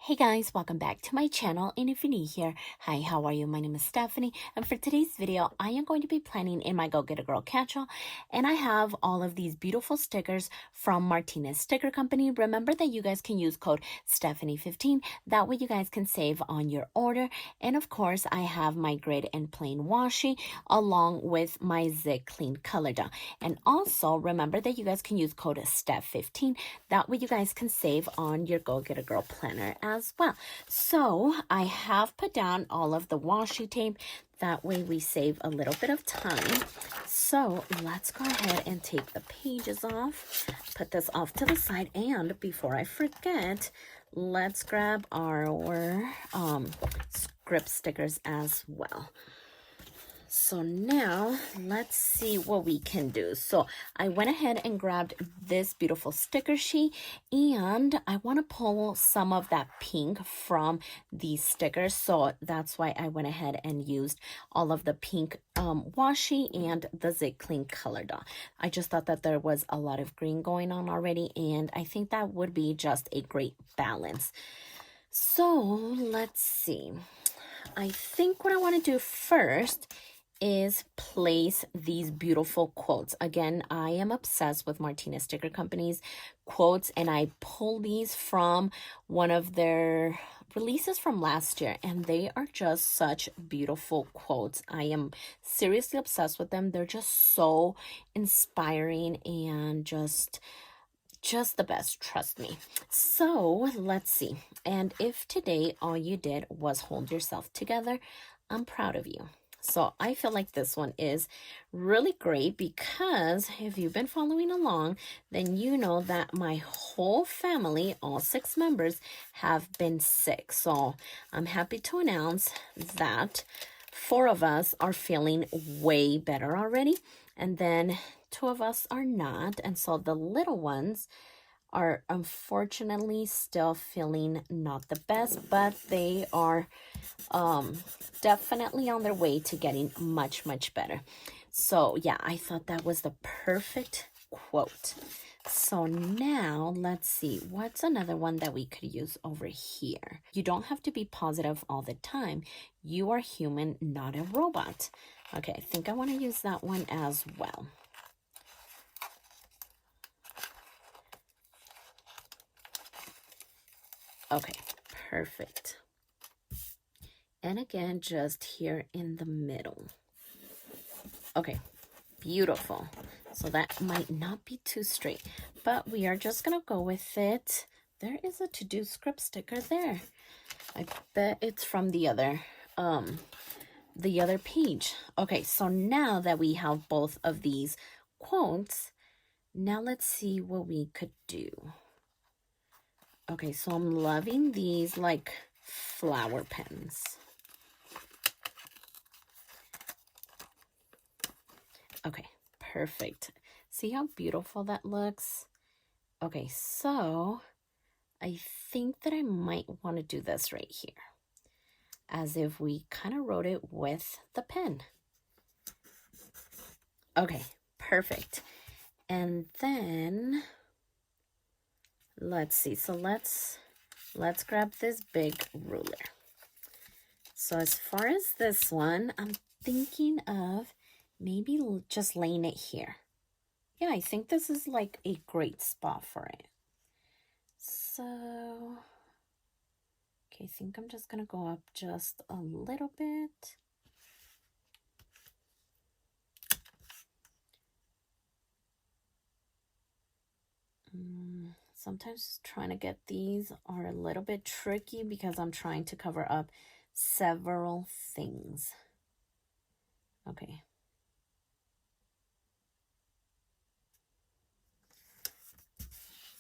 Hey guys, welcome back to my channel, and if you're new here, hi, how are you? My name is Stephany, and for today's video, I am going to be planning in my Go Get a Girl catch-all, and I have all of these beautiful stickers from Martinez Sticker Company. Remember that you guys can use code Stephany15, that way you guys can save on your order, and of course, I have my grid and plain washi, along with my Zig Clean color down, and also remember that you guys can use code Steph15, that way you guys can save on your Go Get a Girl planner as well. So I have put down all of the washi tape, that way we save a little bit of time. So let's go ahead and take the pages off, put this off to the side, and before I forget, let's grab our script stickers as well. So now let's see what we can do. So I went ahead and grabbed this beautiful sticker sheet, and I want to pull some of that pink from these stickers. So that's why I went ahead and used all of the pink washi and the Zig Clean color dot. I just thought that there was a lot of green going on already, and I think that would be just a great balance. So let's see. I think what I want to do first is place these beautiful quotes. Again, I am obsessed with Martinez Sticker Company's quotes, and I pull these from one of their releases from last year, and they are just such beautiful quotes. I am seriously obsessed with them. They're just so inspiring and just the best, trust me. So let's see. And if today all you did was hold yourself together, I'm proud of you. So I feel like this one is really great because if you've been following along, then you know that my whole family, all 6 members, have been sick. So I'm happy to announce that 4 of us are feeling way better already, and then 2 of us are not. And so the little ones are unfortunately still feeling not the best, but they are definitely on their way to getting much better. So yeah, I thought that was the perfect quote. So now let's see, what's another one that we could use over here? You don't have to be positive all the time. You are human, not a robot. Okay, I think I want to use that one as well. Okay, perfect. And again, just here in the middle. Okay, beautiful. So that might not be too straight, but we are just gonna go with it. There is a to-do script sticker there. I bet it's from the other page. Okay, so now that we have both of these quotes, now let's see what we could do. Okay, so I'm loving these like flower pens. Okay, perfect. See how beautiful that looks? Okay, so I think that I might want to do this right here, as if we kind of wrote it with the pen. Okay, perfect. And then let's see. So let's grab this big ruler. So as far as this one, I'm thinking of maybe just laying it here. Yeah, I think this is like a great spot for it. So, okay, I think I'm just gonna go up just a little bit. Sometimes trying to get these are a little bit tricky because I'm trying to cover up several things. Okay.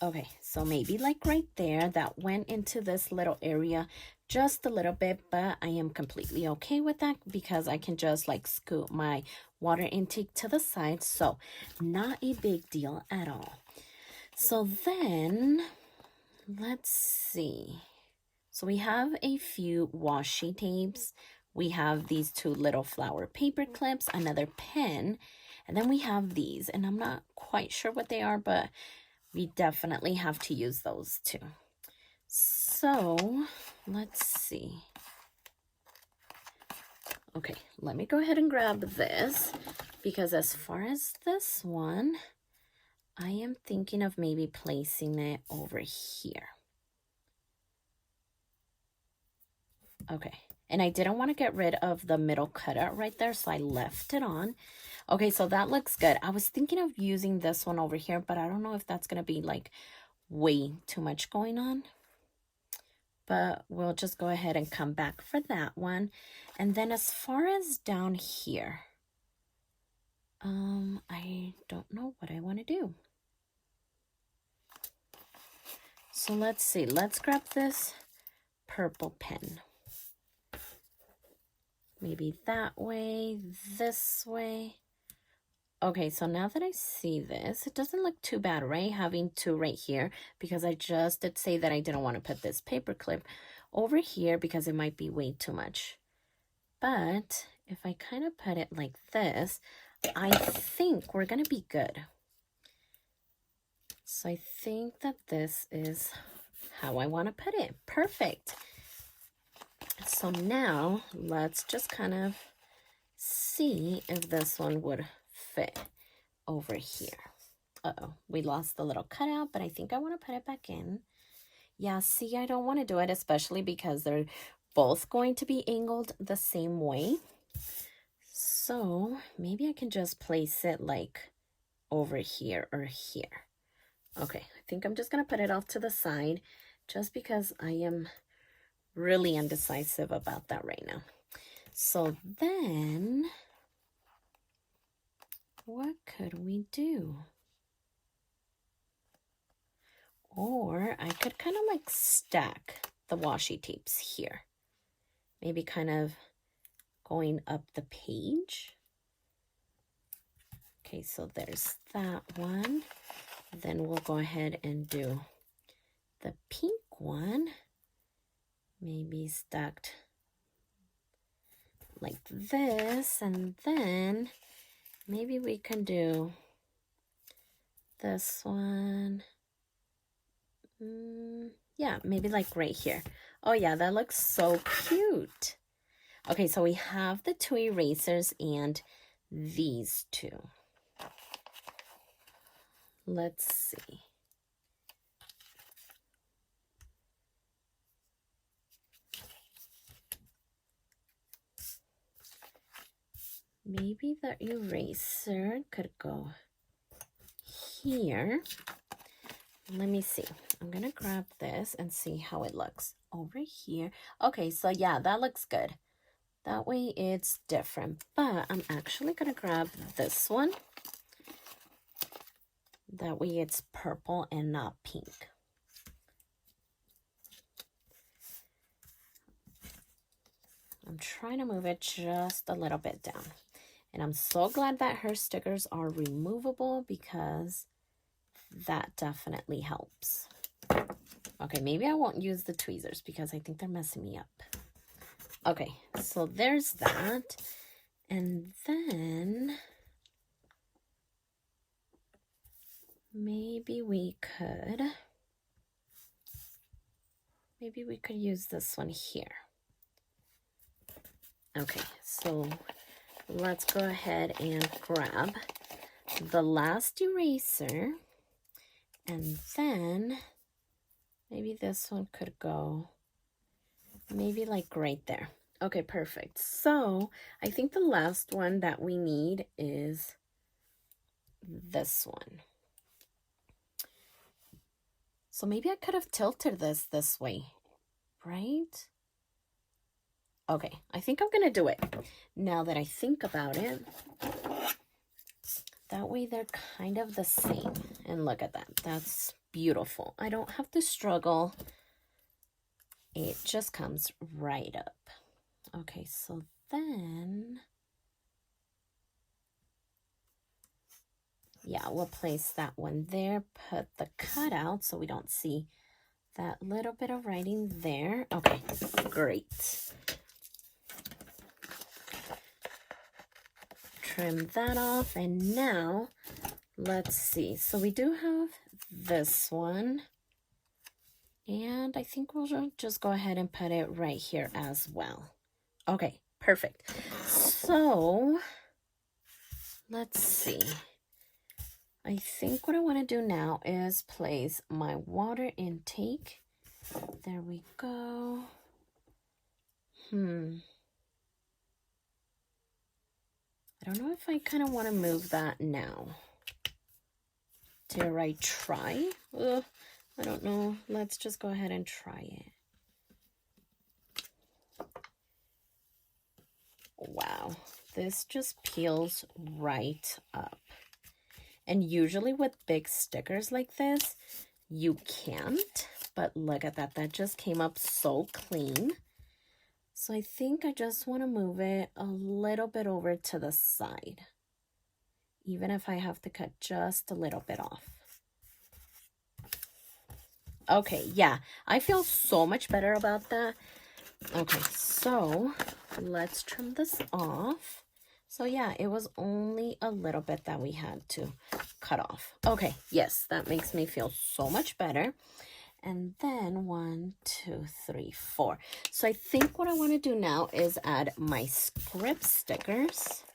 Okay, so maybe like right there, that went into this little area just a little bit, but I am completely okay with that because I can just like scoot my water intake to the side, so not a big deal at all. So then, let's see. So we have a few washi tapes. We have these 2 little flower paper clips, another pen, and then we have these, and I'm not quite sure what they are, but we definitely have to use those too. So So let's see. Okay, let me go ahead and grab this, because as far as this one, I am thinking of maybe placing it over here. Okay, and I didn't want to get rid of the middle cutout right there, so I left it on. Okay, so that looks good. I was thinking of using this one over here, but I don't know if that's going to be like way too much going on. But we'll just go ahead and come back for that one. And then as far as down here, I don't know what I want to do. So let's see. Let's grab this purple pen. Maybe that way, this way. Okay, so now that I see this, it doesn't look too bad, right? Having two right here, because I just did say that I didn't want to put this paper clip over here because it might be way too much. But if I kind of put it like this, I think we're going to be good. So I think that this is how I want to put it. Perfect. So now let's just kind of see if this one would fit over here. Uh-oh, we lost the little cutout, but I think I want to put it back in. Yeah, see, I don't want to do it, especially because they're both going to be angled the same way. So maybe I can just place it like over here or here. Okay, I think I'm just going to put it off to the side just because I am really indecisive about that right now. So then, what could we do? Or I could kind of like stack the washi tapes here. Maybe kind of going up the page. Okay, so there's that one. Then we'll go ahead and do the pink one. Maybe stacked like this, and then maybe we can do this one. Yeah, maybe like right here. Oh yeah, that looks so cute. Okay, so we have the two erasers and these two. Let's see. Maybe the eraser could go here. Let me see. I'm going to grab this and see how it looks over here. Okay, so yeah, that looks good. That way it's different. But I'm actually going to grab this one. That way it's purple and not pink. I'm trying to move it just a little bit down. And I'm so glad that her stickers are removable because that definitely helps. Okay, maybe I won't use the tweezers because I think they're messing me up. Okay, so there's that. And then maybe we could use this one here. Okay, so let's go ahead and grab the last eraser, and then maybe this one could go maybe like right there. Okay, perfect. So I think the last one that we need is this one. So maybe I could have tilted this way, right? Okay, I think I'm going to do it. Now that I think about it, that way they're kind of the same. And look at that. That's beautiful. I don't have to struggle. It just comes right up. Okay, so then, yeah, we'll place that one there. Put the cutout so we don't see that little bit of writing there. Okay, great. Trim that off, and now let's see. So we do have this one, And I think we'll just go ahead and put it right here as well. Okay, perfect. So let's see. I think what I want to do now is place my water intake. There we go. I don't know if I kind of want to move that now. Dare I try? I don't know. Let's just go ahead and try it. Wow, this just peels right up. And usually with big stickers like this, you can't. But look at that. That just came up so clean. So I think I just want to move it a little bit over to the side. Even if I have to cut just a little bit off. Okay, yeah, I feel so much better about that. Okay, so let's trim this off. So yeah, it was only a little bit that we had to cut off. Okay, yes, that makes me feel so much better. And then 1, 2, 3, 4. So I think what I want to do now is add my script stickers.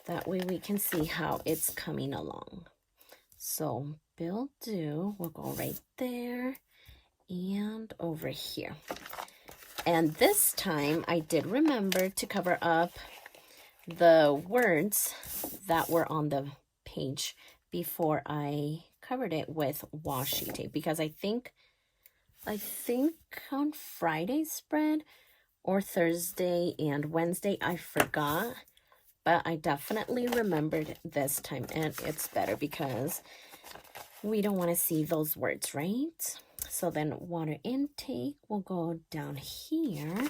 That way we can see how it's coming along. So Bill Do will go right there and over here. And this time I did remember to cover up the words that were on the page before I covered it with washi tape, because I think on Friday's spread or Thursday and Wednesday I forgot, but I definitely remembered this time, and it's better because we don't want to see those words, right? So then water intake will go down here.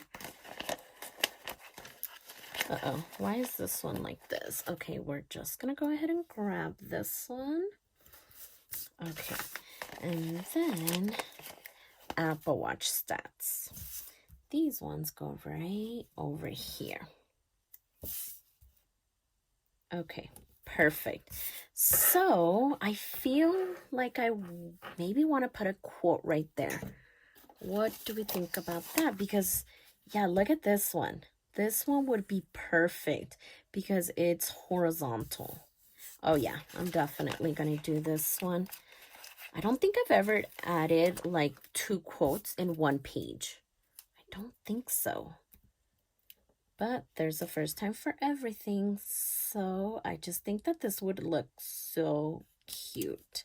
Uh-oh, why is this one like this? Okay, we're just gonna go ahead and grab this one. Okay, and then Apple Watch stats. These ones go right over here. Okay, perfect. So I feel like I maybe want to put a quote right there. What do we think about that? Because yeah, look at this one. This one would be perfect because it's horizontal. Oh yeah, I'm definitely going to do this one. I don't think I've ever added like 2 quotes in one page. I don't think so. But there's a first time for everything. So I just think that this would look so cute.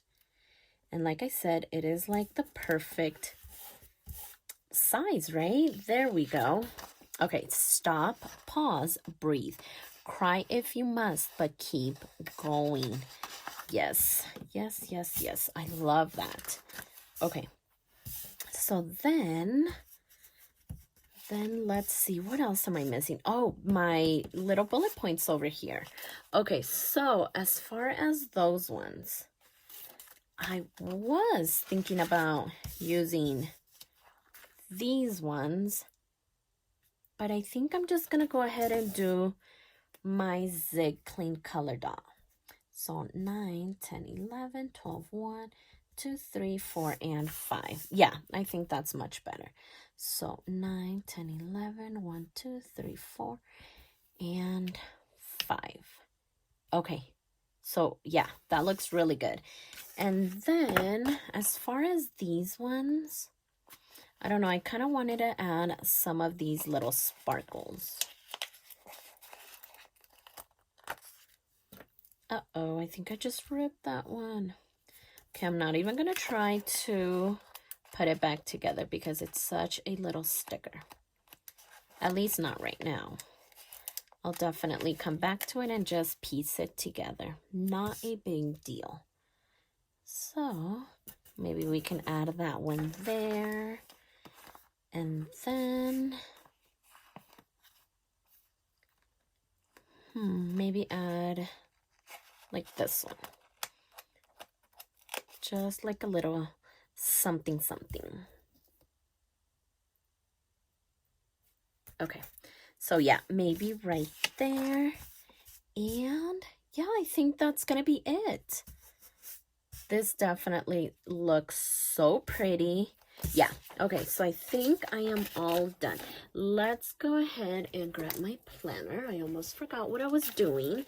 And like I said, it is like the perfect size, right? There we go. Okay, stop, pause, breathe. Cry if you must, but keep going. Yes, yes, yes, yes. I love that. Okay, so then let's see, what else am I missing? Oh, my little bullet points over here. Okay, so as far as those ones, I was thinking about using these ones, but I think I'm just going to go ahead and do my Zig Clean Color Dot. So 9, 10, 11, 12, 1, 2, 3, 4, and 5. Yeah, I think that's much better. So 9, 10, 11, 1, 2, 3, 4, and 5. Okay, so yeah, that looks really good. And then as far as these ones, I don't know, I kind of wanted to add some of these little sparkles. Uh-oh, I think I just ripped that one. Okay, I'm not even going to try to put it back together because it's such a little sticker. At least not right now. I'll definitely come back to it and just piece it together. Not a big deal. So maybe we can add that one there. And then maybe add like this one. Just like a little something something. Okay, so yeah, maybe right there. And yeah, I think that's gonna be it. This definitely looks so pretty. Yeah, okay, so I think I am all done. Let's go ahead and grab my planner. I almost forgot what I was doing.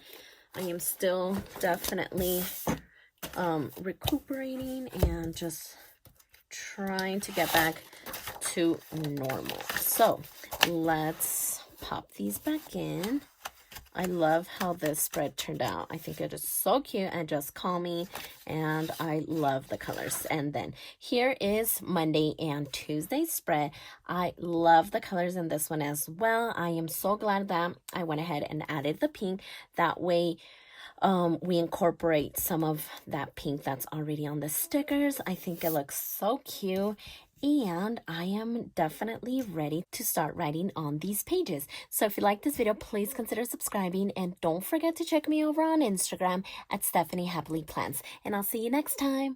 I am still definitely recuperating and just trying to get back to normal. So let's pop these back in. I love how this spread turned out. I think it is so cute and just calming, and I love the colors. And then here is Monday and Tuesday spread. I love the colors in this one as well. I am so glad that I went ahead and added the pink. That way we incorporate some of that pink that's already on the stickers. I think it looks so cute. And I am definitely ready to start writing on these pages. So if you like this video, please consider subscribing. And don't forget to check me over on Instagram at stephanyhappilyplans. And I'll see you next time.